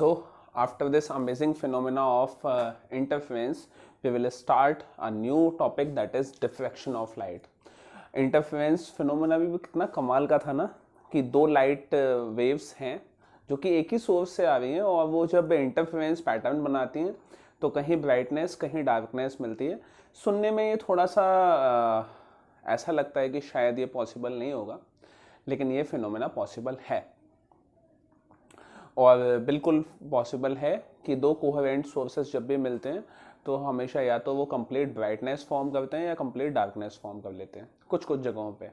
So after this amazing phenomena of interference, we will start a new topic, that is diffraction of light. Interference phenomena भी कितना कमाल का था ना, कि दो लाइट वेव्स हैं जो कि एक ही सोर्स से आ रही हैं, और वो जब इंटरफेरेंस पैटर्न बनाती हैं तो कहीं ब्राइटनेस कहीं डार्कनेस मिलती है। सुनने में ये थोड़ा सा ऐसा लगता है कि शायद ये पॉसिबल नहीं होगा, लेकिन ये फिनोमेना पॉसिबल है, और बिल्कुल पॉसिबल है कि दो कोहेरेंट सोर्सेस जब भी मिलते हैं तो हमेशा या तो वो कंप्लीट ब्राइटनेस फॉर्म करते हैं या कंप्लीट डार्कनेस फॉर्म कर लेते हैं कुछ कुछ जगहों पे।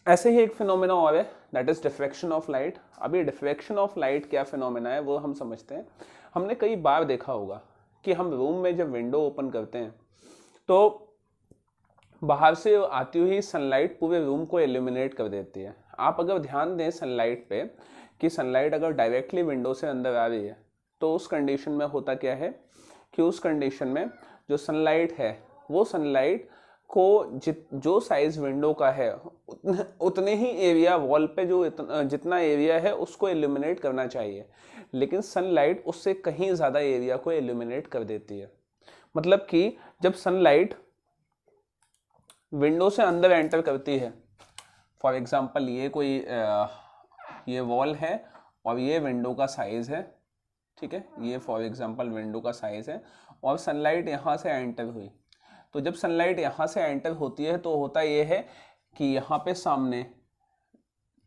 ऐसे ही एक फिनोमेना और है, that is diffraction of light. अभी डिफ्रैक्शन ऑफ लाइट क्या फिनोमेना है वो हम समझते हैं। हमने कई बार देखा होगा कि हम रूम में जब विंडो ओपन करते हैं तो बाहर से आती हुई सनलाइट पूरे रूम को इल्यूमिनेट कर देती है। आप अगर ध्यान दें सनलाइट पे कि सनलाइट अगर डायरेक्टली विंडो से अंदर आ रही है तो उस कंडीशन में होता क्या है कि उस कंडीशन में जो सनलाइट है वो सनलाइट को जो साइज विंडो का है उतने ही एरिया वॉल पे जो जितना एरिया है उसको इल्यूमिनेट करना चाहिए, लेकिन सनलाइट उससे कहीं ज़्यादा एरिया को इल्यूमिनेट कर देती है। मतलब कि जब सनलाइट विंडो से अंदर एंटर करती है, फॉर एग्जांपल ये कोई ये वॉल है और ये विंडो का साइज है, ठीक है, ये फॉर एग्जांपल विंडो का साइज है और सनलाइट यहाँ से एंटर हुई। तो जब सनलाइट यहाँ से एंटर होती है तो होता ये है कि यहाँ पे सामने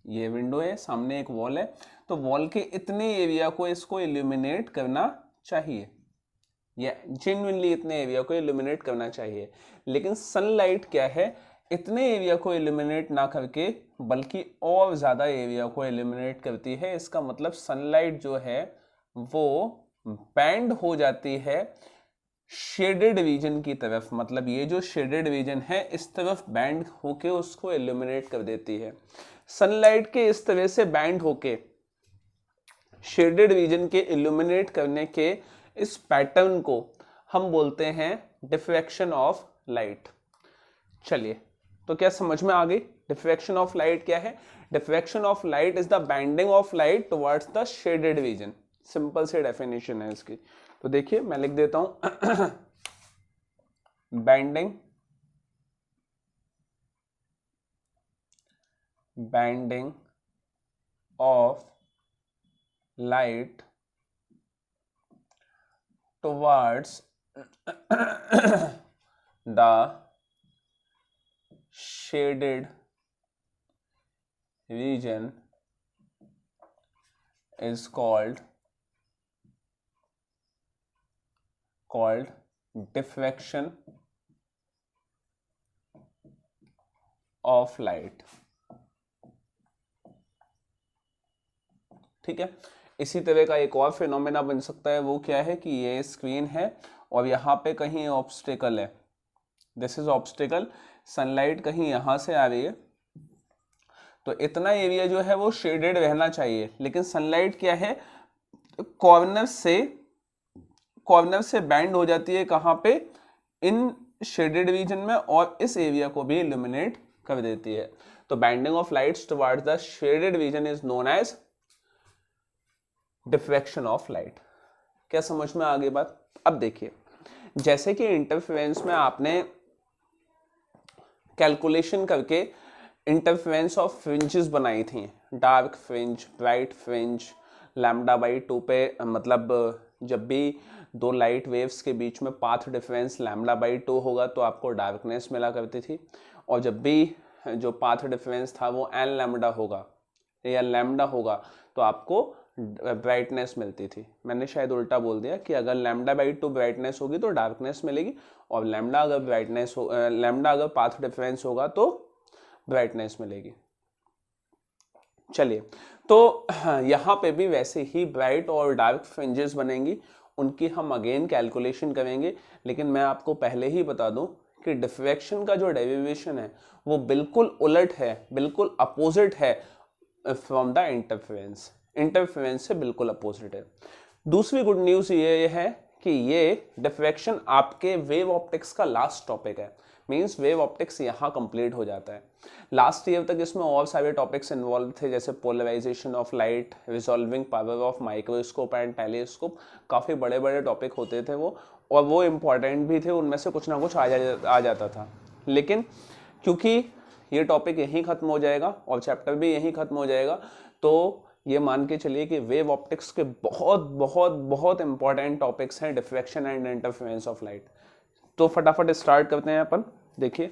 ये विंडो है, सामने एक वॉल है, तो वॉल के इतने एरिया को इसको इल्यूमिनेट करना चाहिए, या जेन्युइनली इतने एरिया को इल्यूमिनेट करना चाहिए। लेकिन सनलाइट क्या है, इतने एरिया को इल्यूमिनेट ना करके बल्कि और ज़्यादा एरिया को इल्यूमिनेट करती है। इसका मतलब सनलाइट जो है वो बैंड हो जाती है शेडेड रीजन की तरफ। मतलब ये जो शेडेड रीजन है इस तरफ बैंड होके उसको इल्यूमिनेट कर देती है। सनलाइट के इस तरह से बैंड होके शेडेड रीजन के इल्यूमिनेट करने के इस पैटर्न को हम बोलते हैं डिफ्रैक्शन ऑफ लाइट। चलिए, तो क्या समझ में आ गई डिफ्रैक्शन ऑफ लाइट क्या है? Diffraction of light is the bending of light towards the shaded region. Simple सी डेफिनेशन है इसकी। तो देखिए मैं लिख देता हूं bending of light towards the shaded region is called diffraction of light। ठीक है, इसी तरह का एक और फिनोमेना बन सकता है। वो क्या है कि ये स्क्रीन है और यहाँ पे कहीं ऑब्स्टेकल है, दिस इज ऑब्स्टेकल, सनलाइट कहीं यहाँ से आ रही है, तो इतना एरिया जो है वो शेडेड रहना चाहिए, लेकिन सनलाइट क्या है कॉर्नर से बैंड हो जाती है कहाँ पे, इन शेडेड रीजन में, और इस एरिया को भी इल्यूमिनेट कर देती है। तो bending of lights towards the shaded region is known as diffraction of light. क्या समझ में आ गई बात? अब देखिए, जैसे कि इंटरफेरेंस में आपने कैलकुलेशन करके इंटरफेरेंस ऑफ फ्रिंजेस बनाई थी, डार्क फ्रिंज, ब्राइट फ्रिंज, λ/2 पे, मतलब जब भी दो लाइट वेव्स के बीच में पाथ डिफरेंस λ/2 होगा तो आपको डार्कनेस मिला करती थी, और जब भी जो पाथ डिफरेंस था वो n लैम्डा होगा या लैम्डा होगा तो आपको ब्राइटनेस मिलती थी। मैंने शायद उल्टा बोल दिया कि अगर λ/2 ब्राइटनेस होगी तो डार्कनेस मिलेगी, और लैम्डा अगर पाथ डिफरेंस होगा तो ब्राइटनेस मिलेगी। चलिए, तो यहाँ पे भी वैसे ही ब्राइट और डार्क फ्रिंजेस बनेंगी, उनकी हम अगेन कैलकुलेशन करेंगे। लेकिन मैं आपको पहले ही बता दूं कि डिफ्रैक्शन का जो डेरिवेशन है वो बिल्कुल उलट है, बिल्कुल अपोजिट है फ्रॉम द इंटरफेरेंस से बिल्कुल अपोजिट है। दूसरी गुड न्यूज ये है कि ये डिफ्रैक्शन आपके वेव ऑप्टिक्स का लास्ट टॉपिक है। मीन्स वेव ऑप्टिक्स यहाँ कंप्लीट हो जाता है। लास्ट ईयर तक इसमें और सारे टॉपिक्स इन्वॉल्व थे, जैसे polarisation of light, resolving power of microscope and telescope, काफ़ी बड़े बड़े टॉपिक होते थे वो, और वो इम्पॉर्टेंट भी थे, उनमें से कुछ ना कुछ आ जाता था। लेकिन क्योंकि ये टॉपिक यहीं ख़त्म हो जाएगा और चैप्टर भी यहीं ख़त्म हो जाएगा, तो ये मान के चलिए कि वेव ऑप्टिक्स के बहुत बहुत बहुत इंपॉर्टेंट टॉपिक्स हैं diffraction and interference of light. तो फटाफट स्टार्ट करते हैं अपन। देखिए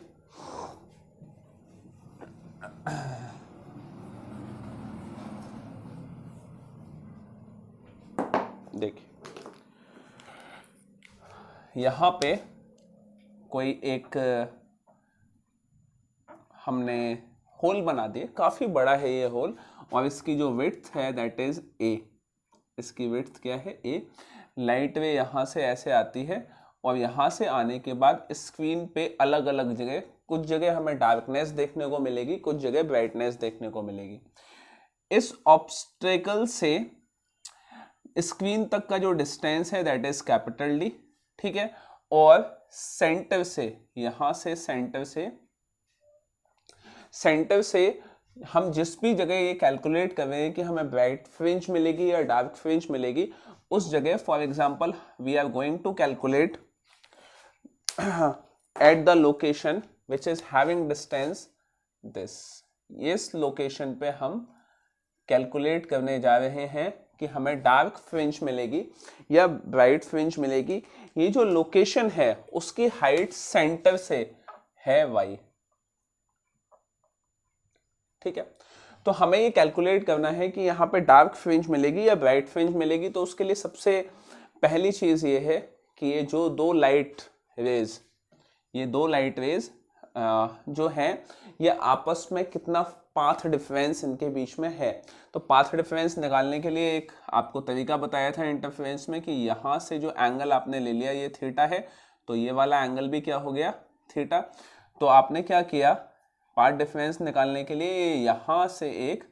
यहाँ पे कोई एक हमने होल बना दिए, काफ़ी बड़ा है ये होल, और इसकी जो विड्थ है दैट इज़ ए। इसकी विड्थ क्या है? ए। लाइट वे यहाँ से ऐसे आती है और यहाँ से आने के बाद स्क्रीन पे अलग अलग जगह, कुछ जगह हमें डार्कनेस देखने को मिलेगी, कुछ जगह ब्राइटनेस देखने को मिलेगी। इस ऑब्स्टेकल से स्क्रीन तक का जो डिस्टेंस है दैट इज कैपिटल डी, ठीक है। और सेंटर से, यहां से सेंटर से हम जिस भी जगह ये कैलकुलेट कर रहे हैं कि हमें ब्राइट फ्रिंज मिलेगी या डार्क फ्रिंज मिलेगी, उस जगह for example we are going to calculate at the location which is having distance this. इस लोकेशन पे हम कैलकुलेट करने जा रहे हैं कि हमें डार्क फ्रिंज मिलेगी या ब्राइट फ्रिंज मिलेगी। ये जो लोकेशन है उसकी हाइट सेंटर से है y, ठीक है। तो हमें ये कैलकुलेट करना है कि यहाँ पे डार्क फ्रिंज मिलेगी या ब्राइट फ्रिंज मिलेगी। तो उसके लिए सबसे पहली चीज ये है कि ये जो दो लाइट रेज जो हैं ये आपस में कितना पाथ डिफरेंस इनके बीच में है। तो पाथ डिफरेंस निकालने के लिए एक आपको तरीका बताया था इंटरफेरेंस में कि यहाँ से जो एंगल आपने ले लिया ये थीटा है, तो ये वाला एंगल भी क्या हो गया? थीटा। तो आपने क्या किया? पाथ डिफरेंस निकालने के लिए यहाँ से एक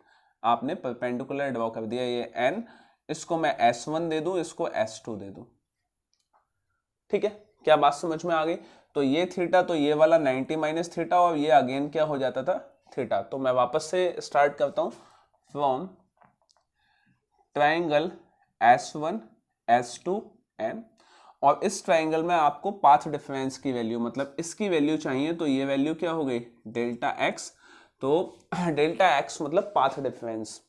आपने परपेंडिकुलर ड्रॉ कर दिया, ये n, इसको मैं S1 दे दूं, इसको S2 दे दूं, ठीक है। क्या बात समझ में आ गई? तो ये थीटा, तो ये वाला 90 माइनस थीटा, और ये अगेन क्या हो जाता था? थीटा। तो मैं वापस से स्टार्ट करता हूं from triangle S1 S2 n, और इस ट्राइंगल में आपको पाथ डिफरेंस की वैल्यू, मतलब इसकी वैल्यू चाहिए, तो ये वैल्यू क्या हो गई? Delta x. तो डेल्टा एक्स मतलब पाथ डिफरेंस,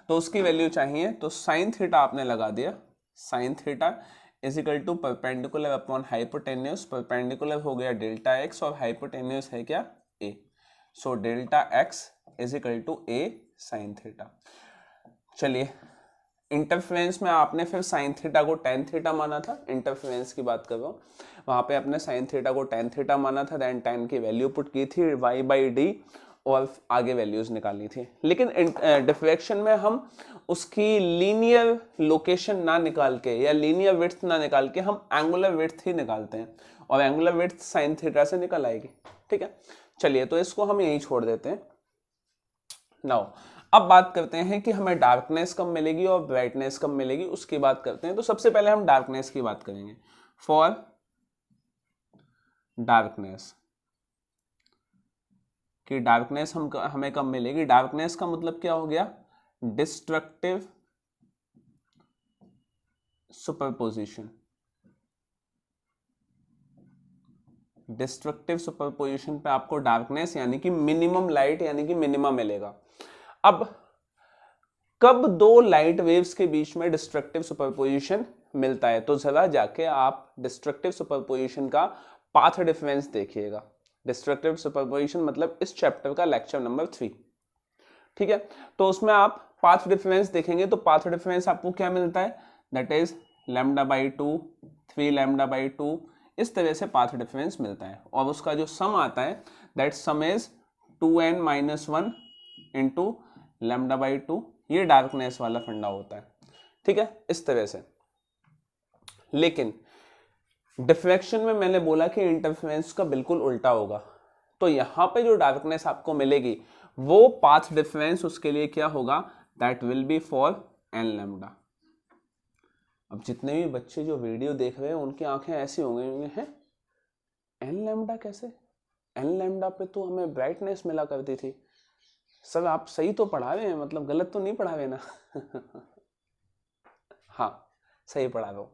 तो उसकी वैल्यू चाहिए। तो साइन थीटा आपने लगा दिया, sine theta is equal to perpendicular upon hypotenuse. Perpendicular हो गया डेल्टा एक्स और हाइपोटेन्यूस है क्या? A. So delta x is equal to A sine theta. चलिए इंटरफेरेंस में आपने फिर साइन थीटा को टेन थीटा माना था, इंटरफेरेंस की बात कर रहा हूँ, वहां पे आपने साइन थीटा को टेन थीटा माना था, देन टेन की वैल्यू पुट की थी y बाई डी और आगे वैल्यूज निकालनी थी। लेकिन डिफ्रैक्शन में हम उसकी लीनियर लोकेशन ना निकाल के या लीनियर विड्थ ना निकाल के हम एंगुलर विड्थ ही निकालते हैं, और एंगुलर विड्थ साइन थीटा से निकल आएगी, ठीक है। चलिए तो इसको हम यहीं छोड़ देते हैं। नाउ अब बात करते हैं कि हमें डार्कनेस कब मिलेगी और ब्राइटनेस कब मिलेगी, उसकी बात करते हैं। तो सबसे पहले हम डार्कनेस की बात करेंगे। फॉर डार्कनेस, कि डार्कनेस हमें कब मिलेगी? डार्कनेस का मतलब क्या हो गया? Destructive superposition. डिस्ट्रक्टिव सुपरपोजिशन पे आपको डार्कनेस यानी कि मिनिमम लाइट यानी कि मिनिमम मिलेगा। अब कब दो लाइट वेव्स के बीच में डिस्ट्रक्टिव सुपरपोजिशन मिलता है? तो जरा जाके आप डिस्ट्रक्टिव सुपरपोजिशन का पाथ डिफरेंस देखिएगा। डिस्ट्रक्टिव सुपरपोजिशन मतलब इस चैप्टर का लेक्चर नंबर 3, ठीक है। तो उसमें आप पाथ डिफरेंस देखेंगे तो पाथ डिफरेंस आपको क्या मिलता है? That is lambda by 2, 3 lambda by 2, इस तरह से पाथ डिफरेंस मिलता है। और उसका जो सम आता है that some is 2n minus 1 into lambda by 2, ये डार्कनेस वाला फंडा होता है, ठीक है, इस तरह से। लेकिन डिफ्रैक्शन में मैंने बोला कि इंटरफेरेंस का बिल्कुल उल्टा होगा। तो यहां पे जो डार्कनेस आपको मिलेगी वो पाथ डिफरेंस उसके लिए क्या होगा? That will B for n lambda. अब जितने भी बच्चे जो वीडियो देख रहे हैं उनकी आंखें ऐसी होंगी हैं एन लैम्डा कैसे? एन लैम्डा पे तो हमें ब्राइटनेस मिला करती थी। सर आप सही तो पढ़ा रहे हैं, मतलब गलत तो नहीं पढ़ा रहे ना? हाँ सही पढ़ा रहे हो।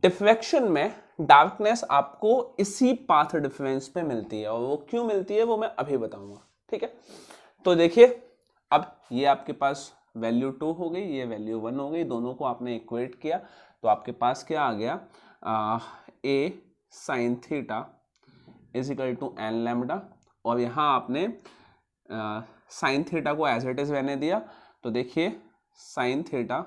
डिफ्रैक्शन में डार्कनेस आपको इसी पाथ डिफरेंस पे मिलती है, और वो क्यों मिलती है वो मैं अभी बताऊंगा, ठीक है? तो देखिए, अब ये आपके पास वैल्यू 2 हो गई, ये वैल्यू 1 हो गई, दोनों को आपने इक्वेट किया तो आपके पास क्या आ गया, A sine theta is equal to N lambda, और यहाँ आपने साइन थीटा को एज इट इज रहने दिया, तो देखिए sine theta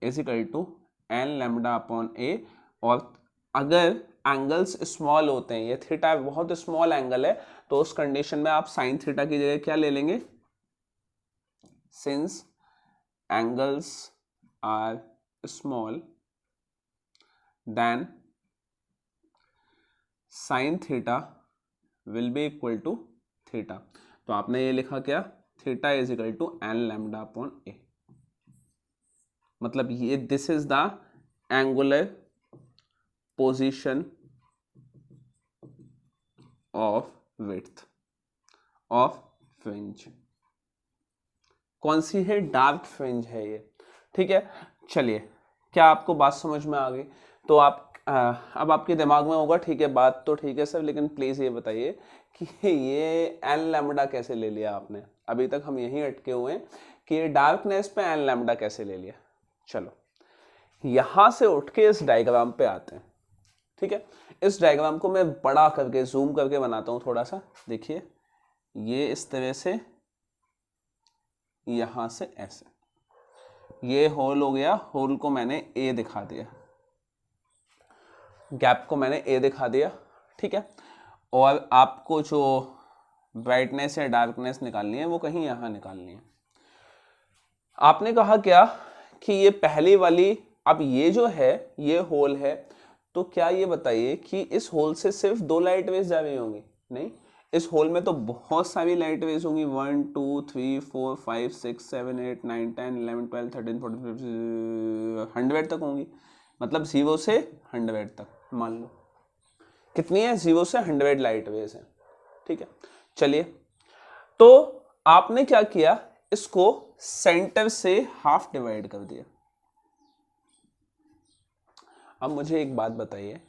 is equal to N lambda upon A, और अगर एंगल्स स्मॉल होते हैं, ये थीटा बहुत स्मॉल एंगल है, तो उस कंडीशन में आप साइन थीटा की जगह क्या ले लेंगे, since angles are small then sine theta will be equal to theta, तो आपने ये लिखा क्या, theta is equal to N lambda upon A, मतलब ये this is the angular position of width of fringe. कौन सी है, डार्क फ्रिंज है ये, ठीक है? चलिए, क्या आपको बात समझ में आ गई? तो आप अब आपके दिमाग में होगा, ठीक है बात तो ठीक है सर, लेकिन प्लीज ये बताइए कि ये एन लैम्डा कैसे ले लिया आपने? अभी तक हम यहीं अटके हुए हैं कि ये डार्कनेस पे एन लैम्डा कैसे ले लिया। चलो यहां से उठ के इस डायग्राम पे आते हैं, ठीक है? इस डायग्राम को मैं बड़ा करके जूम करके बनाता हूं थोड़ा सा। देखिए ये इस तरह से, यहां से ऐसे, ये होल हो गया, होल को मैंने ए दिखा दिया, गैप को मैंने ए दिखा दिया, ठीक है? और आपको जो ब्राइटनेस या डार्कनेस निकालनी है वो कहीं यहां निकालनी है। आपने कहा क्या कि ये पहली वाली, अब ये जो है ये होल है, तो क्या ये बताइए कि इस होल से सिर्फ 2 लाइट वेव्स जा रही होंगी? नहीं, इस होल में तो बहुत सारी लाइट वेव्स होंगी, 1 2 3 4 5 6 7 8 9 10 11 12 13 14 15 100 तक होंगी, मतलब 0 से 100 तक मान लो। कितनी है? 0 से 100 लाइट वेव्स हैं, ठीक है? चलिए, तो आपने क्या किया, इसको सेंटर से हाफ डिवाइड कर दिया। अब मुझे एक बात बताइए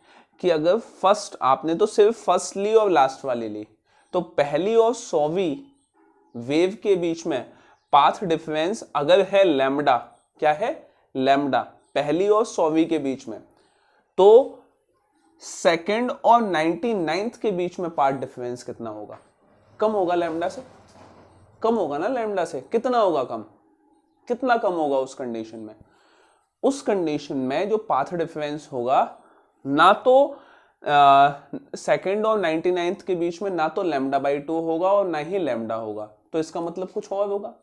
कि अगर फर्स्ट, आपने तो सिर्फ फर्स्ट ली और लास्ट वाली ली, तो पहली और 100वीं वेव के बीच में पाथ डिफरेंस अगर है लैम्डा, क्या है, लैम्डा, पहली और 100वीं के बीच में, तो सेकंड और 99th के बीच में पाथ डिफरेंस कितना होगा? कम होगा लैम्डा से, कम होगा ना लैम्डा से, कितना होगा कम, कितना कम होगा उस कंडीशन में? उस कंडीशन में जो पाथ डिफरेंस होगा, ना तो सेकंड और 99th के बीच में ना तो लैम्डा बाई 2 होगा और ना ही लैम्डा होगा, तो इसका मतलब कुछ और होगा।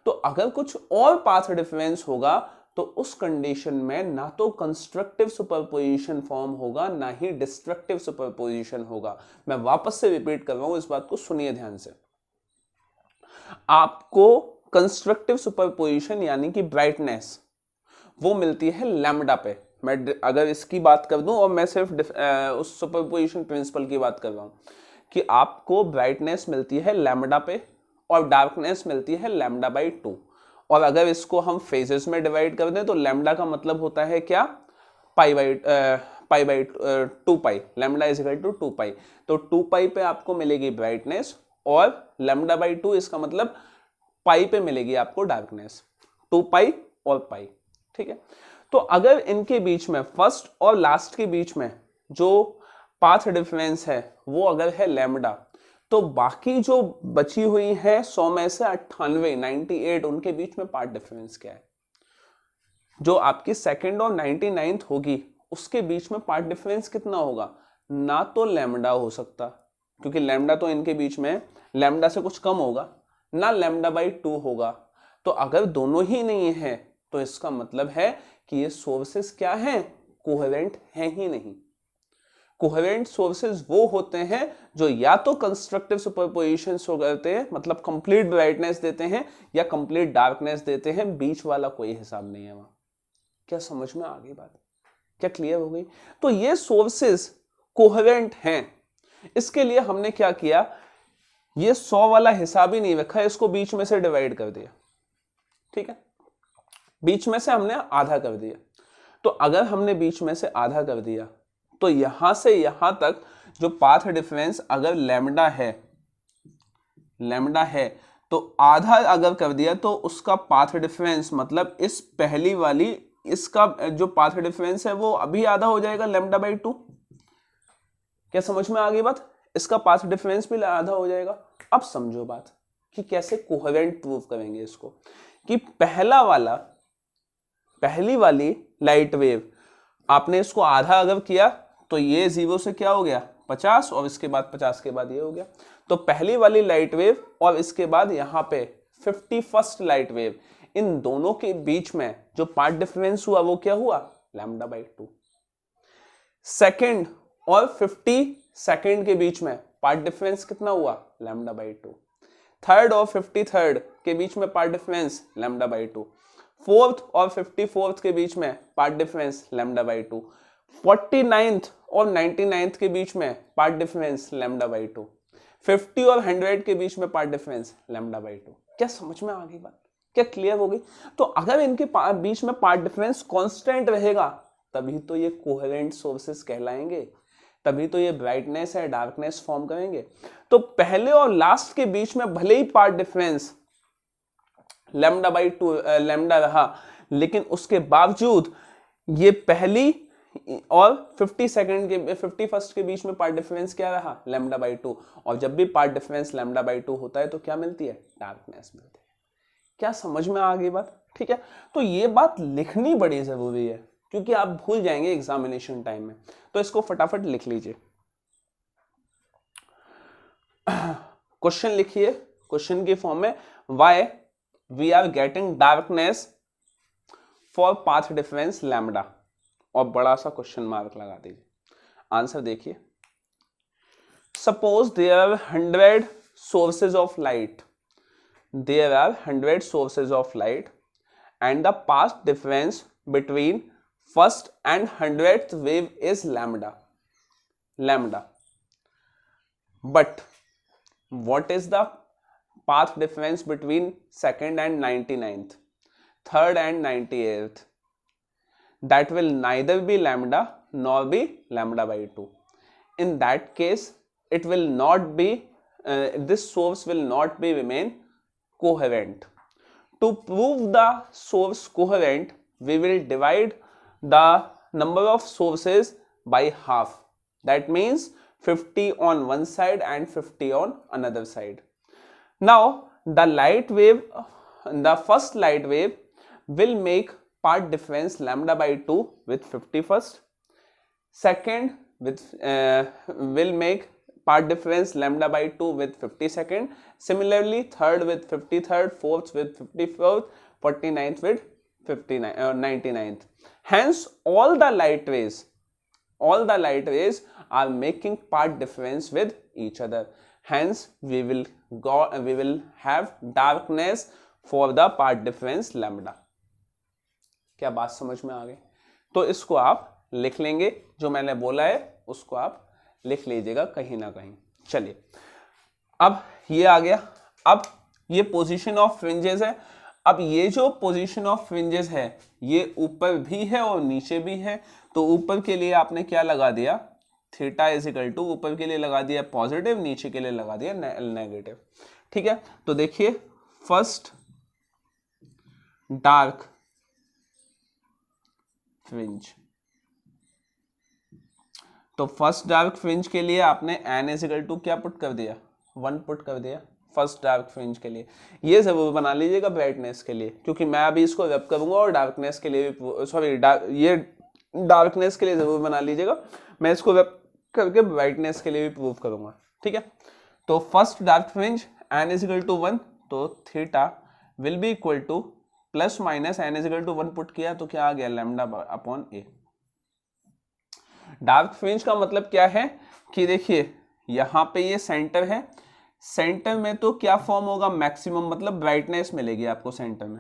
तो अगर कुछ और पाथ डिफरेंस होगा तो उस कंडीशन में ना तो कंस्ट्रक्टिव सुपरपोजिशन फॉर्म होगा ना ही डिस्ट्रक्टिव सुपरपोजिशन होगा। मैं वापस से रिपीट कर रहा हूं, इस बात को सुनिए ध्यान से। आपको कंस्ट्रक्टिव सुपरपोजिशन यानी कि ब्राइटनेस वो मिलती है लैम्डा पे। मैं अगर इसकी बात कर दूं, और मैं सिर्फ उस सुपरपोजिशन प्रिंसिपल की बात कर रहा हूं कि आपको ब्राइटनेस मिलती है लैम्डा पे और डार्कनेस मिलती है लैम्डा बाई 2। और अगर इसको हम फेजेस में डिवाइड कर दें तो लैम्डा का मतलब होता है क्या, pi by 2 pi, lambda is equal to 2 pi. तो 2 पाई पे आपको मिलेगी ब्राइटनेस और लैम्डा बाई 2 इसका मतलब पाई पे मिलेगी आपको डार्कनेस, 2 पाई और पाई, ठीक है? तो अगर इनके बीच में, फर्स्ट और लास्ट के बीच में जो पाथ डिफरेंस है वो अगर है लैम्डा, तो बाकी जो बची हुई है 100 में से 98 98 उनके बीच में पाथ डिफरेंस क्या है? जो आपकी सेकंड और 99th होगी उसके बीच में पाथ डिफरेंस कितना होगा? ना तो लैम्डा हो सकता, क्योंकि लैम्डा तो इनके बीच में लैम्डा से कुछ कम होगा, ना लैम्डा बाई 2 होगा। तो अगर दोनों ही नहीं है तो इसका मतलब है कि ये सोर्सेस क्या हैं, कोहेरेंट हैं ही नहीं। कोहेरेंट सोर्सेस वो होते हैं जो या तो कंस्ट्रक्टिव सुपरपोजिशन शो करते हैं, मतलब कंप्लीट ब्राइटनेस देते हैं, या कंप्लीट डार्कनेस देते हैं, बीच वाला कोई हिसाब नहीं है वहां। क्या समझ में आ गई बात? क्या क्लियर हो गई? तो ये सोर्सेस कोहेरेंट हैं। इसके लिए हमने क्या किया, ये 100 वाला हिसाब ही नहीं रखा, इसको बीच में से डिवाइड कर दिया। ठीक है, बीच में से हमने आधा कर दिया। तो अगर हमने बीच में से आधा कर दिया तो यहां से यहां तक जो पाथ डिफरेंस अगर लैम्डा है तो आधा अगर कर दिया तो उसका पाथ डिफरेंस मतलब इस पहली वाली इसका जो पाथ डिफरेंस है वो अभी आधा हो जाएगा λ/2। क्या समझ में आ गई बात? इसका पाथ डिफरेंस भी आधा हो जाएगा। अब समझो बात कि कैसे कोहेरेंट प्रूव करेंगे इसको, कि पहली वाली लाइट वेव आपने इसको आधा अगर किया तो ये 0 से क्या हो गया 50 और इसके बाद 50 के बाद ये हो गया। तो पहली वाली लाइट वेव और इसके बाद यहाँ पे 51st लाइट वेव, इन दोनों के बीच में जो पाथ डिफरेंस हुआ वो क्या हुआ λ/2। सेकंड और 50 सेकंड के बीच में पाथ डिफरेंस कितना हुआ λ/2। थर्ड और 53rd के बीच में पाथ डिफरेंस λ/2। फोर्थ और 54th के बीच में पाथ डिफरेंस λ/2। 49th और 99th के बीच में पाथ डिफरेंस λ/2। 50 और 100 के बीच में पाथ डिफरेंस λ/2। क्या समझ में आ गई बात? क्या क्लियर हो गई? तो अगर इनके बीच में पाथ डिफरेंस कांस्टेंट रहेगा तभी तो ये कोहेरेंट सोर्सेस कहलाएंगे, तभी तो ये ब्राइटनेस है डार्कनेस फॉर्म करेंगे। तो पहले और लास्ट के बीच में भले ही पाथ डिफरेंस λ/2 लैम्डा रहा, लेकिन उसके बावजूद ये पहली और 51st के बीच में पाथ डिफरेंस क्या रहा λ/2। और जब भी पाथ डिफरेंस λ/2 होता है तो क्या मिलती है डार्कनेस मिलती है। क्या समझ में आ गई बात? ठीक है, तो ये बात लिखनी बड़ी जरूरी है क्योंकि आप भूल जाएंगे एग्जामिनेशन टाइम में, तो इसको फटाफट लिख लीजिए। क्वेश्चन लिखिए, क्वेश्चन की फॉर्म में why we are getting darkness for path difference lambda, और बड़ा सा क्वेश्चन मार्क लगा दीजिए। आंसर देखिए, suppose there are 100 sources of light, there are 100 sources of light and the path difference between first and 100th wave is lambda. But what is the path difference between second and 99th, third and 98th? That will neither be lambda nor be λ/2. In that case, it will not be this source will not be remain coherent. To prove the source coherent, we will divide the number of sources by half. That means 50 on one side and 50 on another side. Now, the light wave, the first light wave will make path difference λ/2 with 51st. Second will make path difference λ/2 with 52nd. Similarly, third with 53rd, fourth with 54th, 49th with 99th. Hence, all the light rays are making path difference with each other. Hence, we will have darkness for the path difference lambda. क्या बात समझ में आ गई? तो इसको आप लिख लेंगे, जो मैंने बोला है उसको आप लिख लीजिएगा कहीं ना कहीं। चलिए, अब ये आ गया। अब ये पोजीशन ऑफ फ्रिंजेस है। अब ये जो पोजीशन ऑफ फ्रिंजेस है ये ऊपर भी है और नीचे भी है। तो ऊपर के लिए आपने क्या लगा दिया, थीटा इज इक्वल टू, ऊपर के लिए लगा दिया पॉजिटिव, नीचे के लिए लगा दिया नेगेटिव। ठीक है, तो देखिए फर्स्ट डार्क फ्रिंज, तो फर्स्ट डार्क फ्रिंज के लिए आपने n इज इक्वल टू क्या पुट कर दिया, 1 पुट कर दिया फर्स्ट डार्क फ्रिंज के लिए। ये जरूर बना लीजिएगा ब्राइटनेस के लिए, क्योंकि मैं अभी इसको रब करूंगा और डार्कनेस के लिए भी, सॉरी ये डार्कनेस के लिए जरूर बना लीजिएगा, मैं इसको रब करके ब्राइटनेस के लिए भी प्रूव करूंगा। ठीक है, तो first dark fringe n is equal to 1, तो theta will be equal to plus minus n is equal to 1 put किया तो क्या आ गया λ/a। डार्क फ्रिंज का मतलब क्या है कि देखिए यहां पे ये सेंटर है, सेंटर में तो क्या फॉर्म होगा, मैक्सिमम मतलब ब्राइटनेस मिलेगी आपको सेंटर में।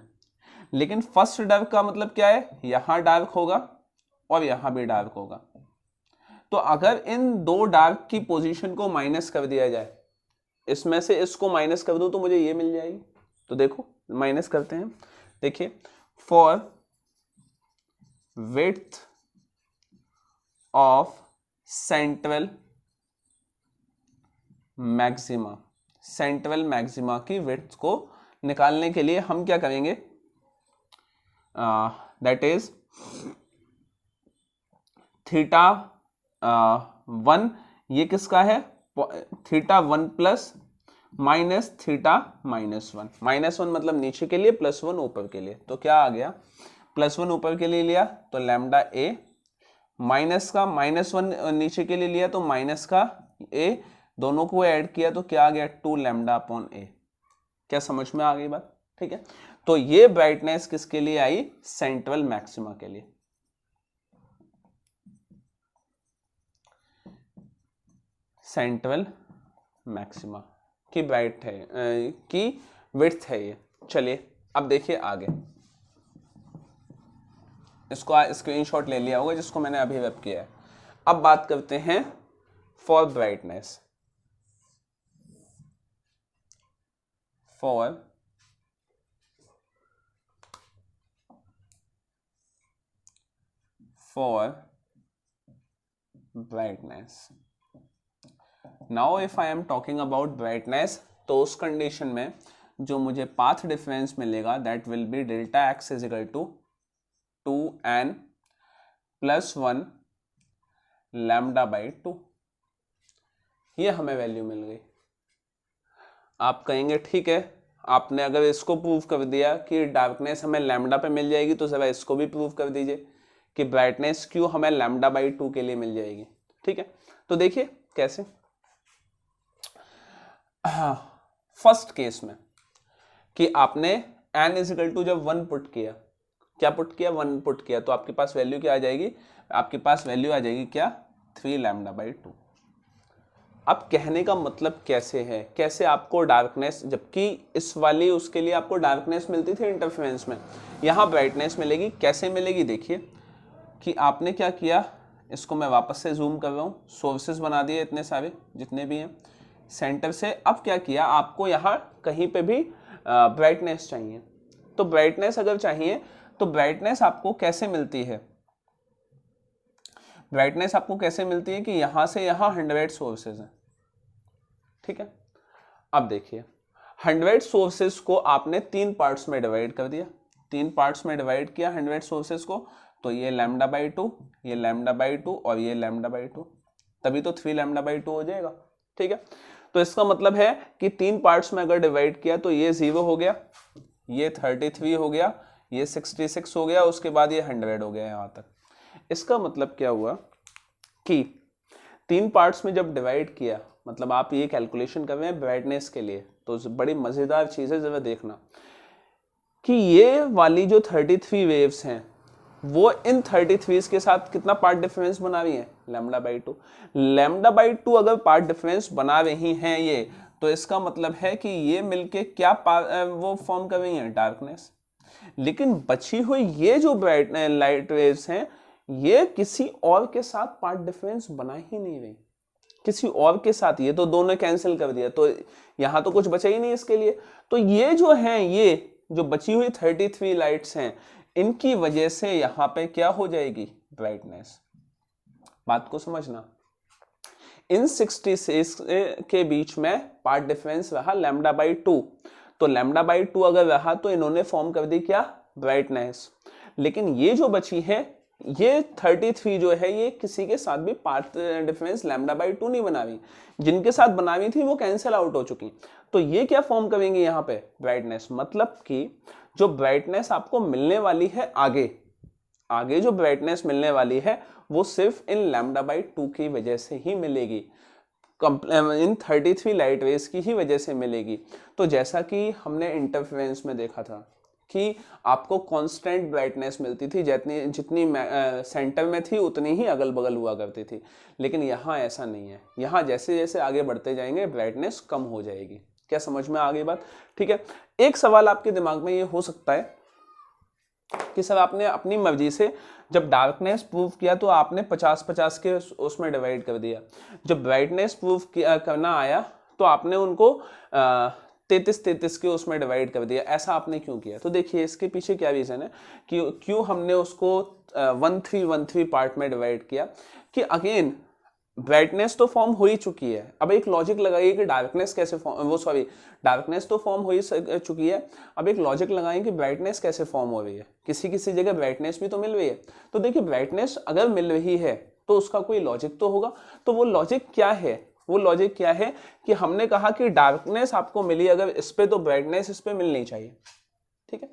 लेकिन फर्स्ट डार्क का मतलब क्या है, यहां डार्क होगा और यहां भी डार्क होगा। तो अगर इन दो डार्क की पोजीशन को माइनस कर दिया जाए, इसमें से इसको माइनस कर दो तो मुझे ये मिल जाएगी। तो देखो माइनस करते हैं, देखिए for width of central maxima, central maxima की विड्थ को निकालने के लिए हम क्या करेंगे, दैट इज थीटा 1, ये किसका है, थीटा 1 प्लस माइनस थीटा -1, -1 मतलब नीचे के लिए, +1 ऊपर के लिए। तो क्या आ गया, +1 ऊपर के लिए लिया तो लैम्डा ए, माइनस का -1 नीचे के लिए लिया तो माइनस का ए, दोनों को ऐड किया तो क्या आ गया 2 लैम्डा अपॉन ए। क्या समझ में आ गई बात? ठीक है, तो ये ब्राइटनेस किसके लिए आई, सेंट्रल मैक्सिमा के लिए। सेंट्रल मैक्सिमा की ब्राइट है की विड्थ है ये। चलिए अब देखिए आगे, इसको स्क्रीनशॉट ले लिया होगा जिसको मैंने अभी वेब किया है। अब बात करते हैं for brightness, for brightness. Now if I am talking about brightness, तो उस कंडीशन में जो मुझे पाथ डिफरेंस मिलेगा that will be delta x is equal to 2n + 1 lambda by 2। ये हमें वैल्यू मिल गई। आप कहेंगे ठीक है, आपने अगर इसको प्रूव कर दिया कि डार्कनेस हमें लैम्डा पे मिल जाएगी तो जरा इसको भी प्रूव कर दीजिए कि ब्राइटनेस क्यों हमें लैम्डा बाई 2 के लिए मिल जाएगी। ठीक है, तो देखिए कैसे। फर्स्ट केस में कि आपने n इज इक्वल टू जब 1 पुट किया, क्या पुट किया, 1 पुट किया, तो आपके पास वैल्यू क्या आ जाएगी, आपके पास वैल्यू आ जाएगी क्या, 3 लैम्डा बाई 2। अब कहने का मतलब कैसे है, कैसे आपको डार्कनेस, जबकि इस वाली उसके लिए आपको डार्कनेस मिलती थी इंटरफेरेंस में, यहाँ ब्राइटनेस मिलेगी। कैसे मिलेगी, देखिए कि आपने क्या किया, इसको मैं वापस से जूम कर रहा हूँ, सोर्सेज बना दिए इतने सारे जितने भी हैं सेंटर से। अब क्या किया, आपको यहाँ कहीं पे भी ब्राइटनेस चाहिए, तो ब्राइटनेस अगर चाहिए तो ब्राइटनेस आपको कैसे मिलती है, ब्राइटनेस आपको कैसे मिलती है कि यहां से यहां 100 सोर्सेज हैं। ठीक है, अब देखिए 100 सोर्सेज को आपने 3 पार्ट्स में डिवाइड कर दिया, 3 पार्ट्स में डिवाइड किया 100 सोर्सेज को, तो ये लैम्डा बाई 2, ये लैम्डा बाई 2 और ये लैम्डा बाई 2, तभी तो 3 लैम्डा बाई 2 हो जाएगा। ठीक है, तो इसका मतलब है कि 3 पार्ट्स में अगर डिवाइड किया तो ये 0 हो गया, ये 33 हो गया, ये 66 हो गया, उसके बाद ये 100 हो गया यहां तक। इसका मतलब क्या हुआ कि 3 पार्ट्स में जब डिवाइड किया, मतलब आप ये कैलकुलेशन कर रहे हैं ब्राइटनेस के लिए, तो बड़ी मजेदार चीज है, जरा देखना कि ये वाली जो 33 वेव्स हैं वो इन 33 के साथ कितना पार्ट डिफरेंस बना रही है, लैम्डा बाई 2। लैम्डा बाई 2 अगर पार्ट डिफरेंस बना रही हैं ये, तो इसका मतलब है कि ये मिलके क्या वो फॉर्म कर रही है, डार्कनेस। लेकिन बची हुई ये जो ब्राइट लाइट वेव्स हैं, ये किसी और के साथ पार्ट डिफरेंस बना ही नहीं रही, किसी और के साथ, ये तो दोनों कैंसिल कर दिया, तो यहां तो कुछ बचा ही नहीं इसके लिए। तो ये जो है, ये जो बची हुई 33 लाइट्स हैं, इनकी वजह से यहां पे क्या हो जाएगी, ब्राइटनेस। बात को समझना, इन 66 के बीच में पार्ट डिफरेंस रहा लैम्डा बाई 2, तो लैम्डा बाई 2 अगर रहा तो इन्होंने फॉर्म कर दी क्या, ब्राइटनेस। लेकिन ये जो बची है, ये 33 जो है, ये किसी के साथ भी पार्ट डिफरेंस लैम्डा बाई 2 नहीं बना रही, जिनके साथ बना रही थी वो कैंसिल आउट हो चुकी। तो ये क्या फॉर्म करेंगे यहाँ पे, ब्राइटनेस। मतलब कि जो ब्राइटनेस आपको मिलने वाली है आगे, आगे जो ब्राइटनेस मिलने वाली है वो सिर्फ इन लैम्डा बाई 2 की वजह से ही मिलेगी, इन 33 लाइट वेव्स की ही वजह से मिलेगी। तो जैसा कि हमने इंटरफेरेंस में देखा था कि आपको कांस्टेंट ब्राइटनेस मिलती थी, जितनी सेंटर में थी उतनी ही अगल बगल हुआ करती थी, लेकिन यहाँ ऐसा नहीं है। यहाँ जैसे जैसे आगे बढ़ते जाएंगे ब्राइटनेस कम हो जाएगी। क्या समझ में आ गई बात? ठीक है, एक सवाल आपके दिमाग में ये हो सकता है कि सर आपने अपनी मर्जी से जब डार्कनेस प्रूव किया तो आपने 50-50 के उसमें डिवाइड कर दिया, जब ब्राइटनेस प्रूव करना आया तो आपने उनको 33-33 के उसमें डिवाइड कर दिया। ऐसा आपने क्यों किया? तो देखिए इसके पीछे क्या रीज़न है कि क्यों हमने उसको 1-3-1-3 पार्ट में डिवाइड किया, कि अगेन ब्राइटनेस तो फॉर्म हो ही चुकी है। अब एक लॉजिक लगाइए कि डार्कनेस कैसे डार्कनेस तो फॉर्म हो ही चुकी है। अब एक लॉजिक लगाएं कि ब्राइटनेस कैसे फॉर्म हो रही है। किसी किसी जगह ब्राइटनेस भी तो मिल रही है। तो देखिए ब्राइटनेस अगर मिल रही है तो उसका कोई लॉजिक तो होगा। तो वो लॉजिक क्या है? वो लॉजिक क्या है कि हमने कहा कि डार्कनेस आपको मिली अगर इस पे, तो ब्राइटनेस इस पे मिलनी चाहिए। ठीक है,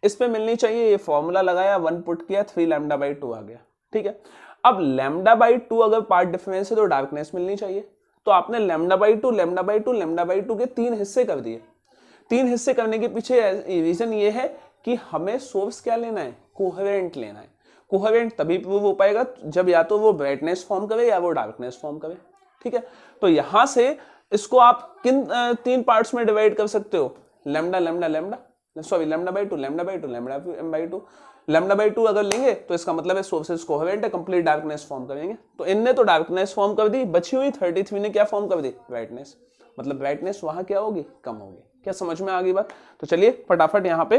इस पे मिलनी चाहिए। ये फॉर्मूला लगाया, 1 पुट किया, 3 λ/2 आ गया। ठीक है, अब λ/2 अगर पार्ट डिफरेंस है तो डार्कनेस मिलनी चाहिए। तो आपने λ/2 λ/2 λ/2 के 3 हिस्से कर दिए। 3 हिस्से करने के पीछे रीजन ये है कि हमें सोर्स क्या लेना है? कोहेरेंट लेना है। कोहेरेंट तभी प्रूव हो पाएगा जब या तो वो ब्राइटनेस फॉर्म करे या वो डार्कनेस फॉर्म करे। ठीक है, तो यहां से इसको आप किन 3 पार्ट्स में डिवाइड कर सकते हो? लैम्डा लैम्डा लैम्डा λ/2 λ/2 λ/2 λ/2 अगर लेंगे तो इसका मतलब है सोर्सेस कोहेरेंट है, कंप्लीट डार्कनेस फॉर्म करेंगे। तो इनने तो डार्कनेस फॉर्म कर दी, बची हुई 33 ने क्या फॉर्म कर दी? ब्राइटनेस। मतलब ब्राइटनेस वहां क्या होगी? कम होगी। क्या समझ में आ गई बात? तो चलिए फटाफट यहाँ पे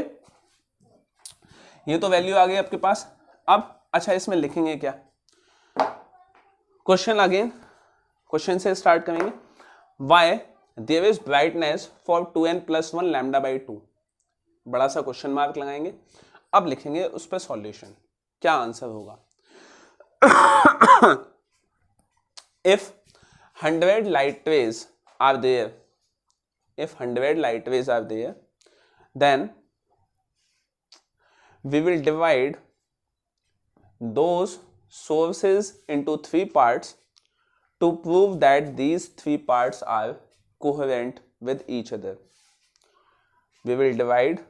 ये तो वैल्यू आ गई आपके पास। अब अच्छा इसमें लिखेंगे क्या? क्वेश्चन अगेन, क्वेश्चन से स्टार्ट करेंगे। Why there is brightness for 2n+1 λ/2। बड़ा सा क्वेश्चन मार्क लगाएंगे। अब लिखेंगे उस पर सॉल्यूशन, क्या आंसर होगा। If 100 light rays are there, if 100 light rays are there, then we will divide those sources into 3 parts to prove that these 3 parts are coherent with each other. We will divide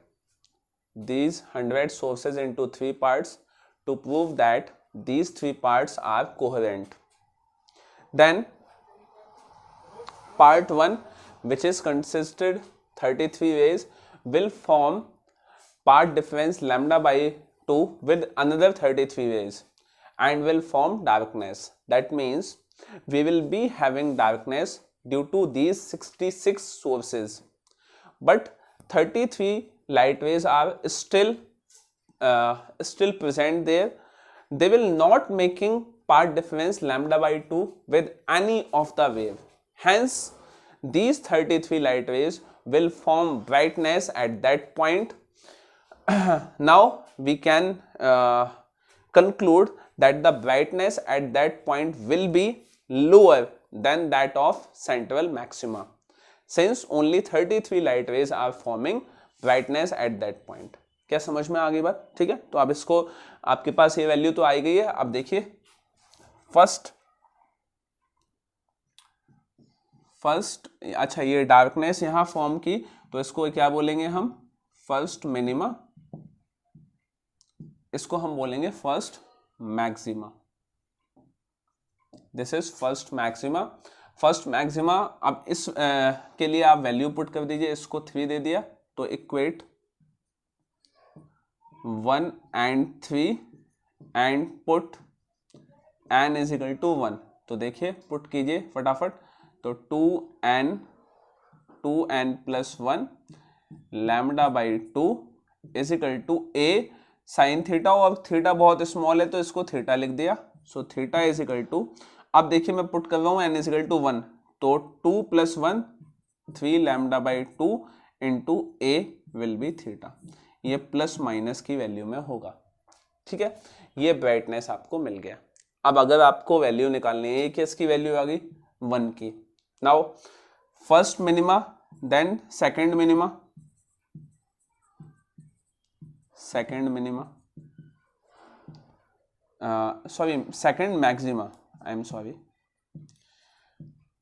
these 100 sources into 3 parts to prove that these 3 parts are coherent. Then part 1, which is consisted 33 rays, will form part difference λ/2 with another 33 rays and will form darkness. That means we will be having darkness due to these 66 sources, but 33 light rays are still present there. They will not making part difference λ/2 with any of the wave. Hence these 33 light rays will form brightness at that point. Now we can conclude that the brightness at that point will be lower than that of central maxima, since only 33 light rays are forming brightness at that point. क्या समझ में आ गई बात? ठीक है, तो अब इसको आपके पास ये वैल्यू तो आई गई है। अब देखिए फर्स्ट अच्छा ये डार्कनेस यहां फॉर्म की, तो इसको क्या बोलेंगे हम? First minima. इसको हम बोलेंगे first maxima. This is first maxima. First maxima. अब इस के लिए आप वैल्यू पुट कर दीजिए। इसको 3 दे दिया तो equate 1 and 3 and put n is equal to 1। तो देखिए पुट कीजिए फटाफट। तो 2n + 1 λ/2 is equal to a sine theta. और थीटा बहुत स्मॉल है तो इसको थीटा लिख दिया। So theta is equal to, अब देखिए मैं पुट कर रहा हूँ n इज इक्वल टू 1, तो 2 + 1 3 λ/2 into a will be theta. ये प्लस माइनस की वैल्यू में होगा। ठीक है, ये ब्राइटनेस आपको मिल गया। अब अगर आपको वैल्यू निकालनी है, कि इसकी वैल्यू आ गई 1 की। Now first minima, then second minima, second maxima,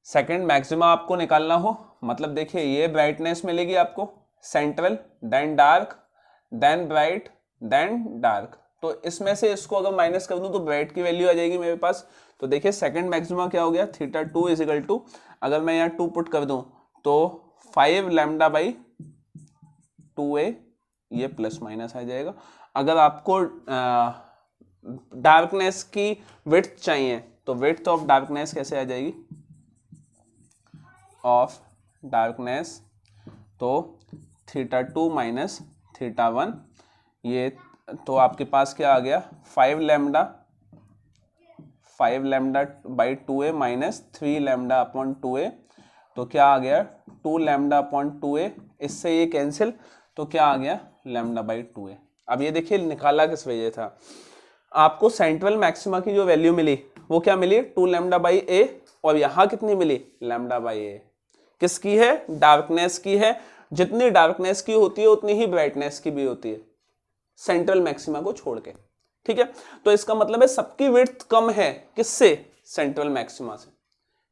second maxima आपको निकालना हो, मतलब देखिए ये ब्राइटनेस मिलेगी आपको central, then dark, then bright, then dark. तो इसमें से इसको अगर माइनस कर दूं तो ब्राइट की वैल्यू आ जाएगी मेरे पास। तो देखिए सेकंड मैक्सिमा क्या हो गया? थीटा 2 इज इक्वल टू, अगर मैं यहाँ 2 पुट कर दूं तो 5 λ/2a, ये प्लस माइनस आ जाएगा। अगर आपको डार्कनेस की विड्थ चाहिए तो विड्थ ऑफ डार्कनेस कैसे आ जाएगी, ऑफ डार्कनेस तो θ2 माइनस θ1, ये तो आपके पास क्या आ गया 5 lambda by 2a minus 3 lambda upon 2a, तो क्या आ गया 2 लैम्डा अपॉन 2a, इससे ये कैंसिल, तो क्या आ गया लैम्डा बाई 2a। अब ये देखिए निकाला किस वजह था, आपको सेंट्रल मैक्सिमा की जो वैल्यू मिली वो क्या मिली 2 लैम्डा बाई a, और यहां कितनी मिली लैम्डा बाई a, किसकी है डार्कनेस की है, जितनी डार्कनेस की होती है उतनी ही ब्राइटनेस की भी होती है सेंट्रल मैक्सिमा को छोड़ के, ठीक है। तो इसका मतलब है सबकी विड्थ कम है किससे, सेंट्रल मैक्सिमा से।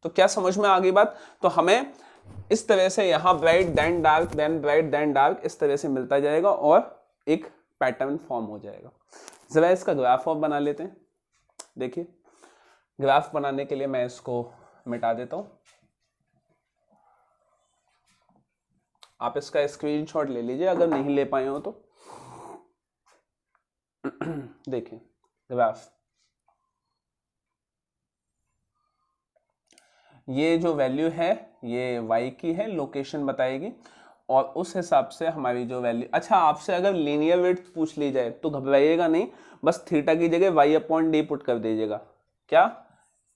तो क्या समझ में आ गई बात, तो हमें इस तरह से यहां bright then dark then bright then dark इस तरह से मिलता जाएगा और एक पैटर्न फॉर्म हो जाएगा। जरा इसका ग्राफ ऑफ बना लेते हैं। देखिए ग्राफ बनाने के लिए मैं इसको मिटा देता हूं, आप इसका स्क्रीनशॉट ले लीजिए अगर नहीं ले पाए हो तो। देखिए ग्राफ, ये जो वैल्यू है ये y की है, लोकेशन बताएगी, और उस हिसाब से हमारी जो वैल्यू, अच्छा आपसे अगर लीनियर विड्थ पूछ ली जाए तो घबराइएगा नहीं, बस थीटा की जगह y अपॉन डी पुट कर दीजिएगा, क्या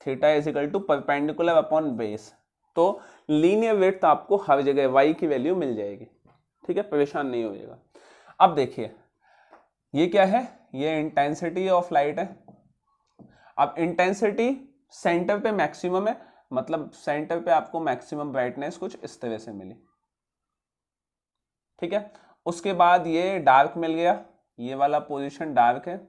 theta is equal to perpendicular upon base, तो लीनियर विड्थ आपको हर जगह y की वैल्यू मिल जाएगी, ठीक है, परेशान नहीं होइएगा। अब देखिए ये क्या है, ये इंटेंसिटी ऑफ लाइट है। अब इंटेंसिटी सेंटर पे मैक्सिमम है, मतलब सेंटर पे आपको मैक्सिमम ब्राइटनेस कुछ इस तरह से मिली, ठीक है। उसके बाद ये डार्क मिल गया, ये वाला पोजीशन डार्क है,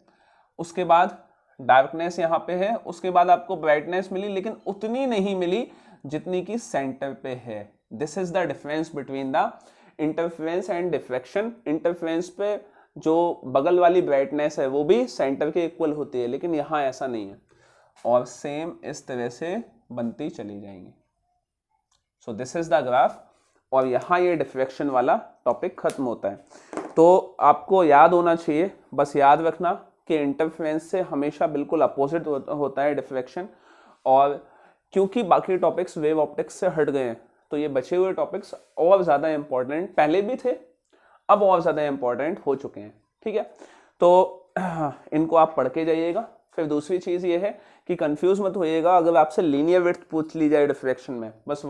उसके बाद डार्कनेस यहाँ पे है, उसके बाद आपको ब्राइटनेस मिली लेकिन उतनी नहीं मिली जितनी की सेंटर पे है। This is the difference between the interference and diffraction. Interference पे जो बगल वाली ब्राइटनेस है वो भी सेंटर के इक्वल होती है, लेकिन यहाँ ऐसा नहीं है, और सेम इस तरह से बनती चली जाएंगी। So this is the graph, और यहाँ ये डिफ्रैक्शन वाला टॉपिक खत्म होता है। तो आपको याद होना चाहिए, बस याद रखना कि इंटरफेरेंस से हमेशा बिल्कुल अपोजिट होता है डिफ्रैक्शन, और क्योंकि बाकी टॉपिक्स वेव ऑप्टिक्स से हट गए हैं तो ये बचे हुए टॉपिक्स और ज़्यादा इंपॉर्टेंट पहले भी थे, अब और ज़्यादा इंपॉर्टेंट हो चुके हैं, ठीक है। तो इनको आप पढ़ के जाइएगा। फिर दूसरी चीज़ ये है कि कंफ्यूज मत होइएगा, अगर आपसे लीनियर विड्थ पूछ ली जाए डिफ्रैक्शन में, बस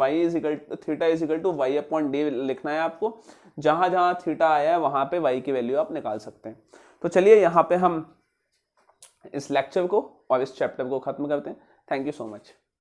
theta is equal to y upon D लिखना है आपको, जहाँ जहाँ थीटा आया है वहाँ पे y की वैल्यू आप निकाल सकते हैं। तो चलिए यहाँ पे हम इस लेक्चर को और इस चैप्टर को खत्म करते हैं। Thank you so much.